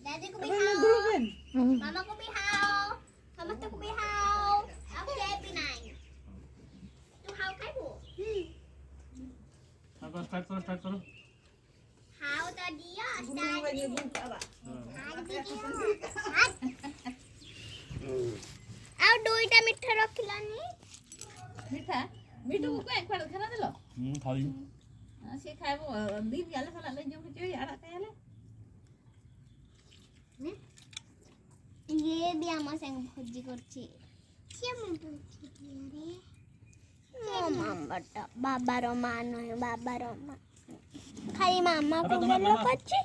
Daddy ko bihaw. Mama ko bihaw. Mama ko bihaw. Aku pinay. Tu haw kai bu. अब start करो Haw tadi ya start. ଆଉ ଦୁଇଟା ମିଠା ରଖିଲାନି ମିଠା ମିଠୁ କୁ କୁଆଡେ ଖାନା ଦେଲ खाली ସେ ଖାଇବ ଦି ପିଆଲେ ଖାଲା ଲେ ଯୋଉ କିଛି ଆଡା ଖାଇଲେ ଇଏ ବି ଆମ ସାଙ୍ଗେ ଭୋଜି କରୁଛି ସିଏ ମୁଁ ଭୋଜି ଦିଆରେ ମୋ ମାମାଟା ବାବାର ମା ନୁହେଁ ବାବାର ମା ଖାଲି ମାମାକୁ ଭଲ କରିଛି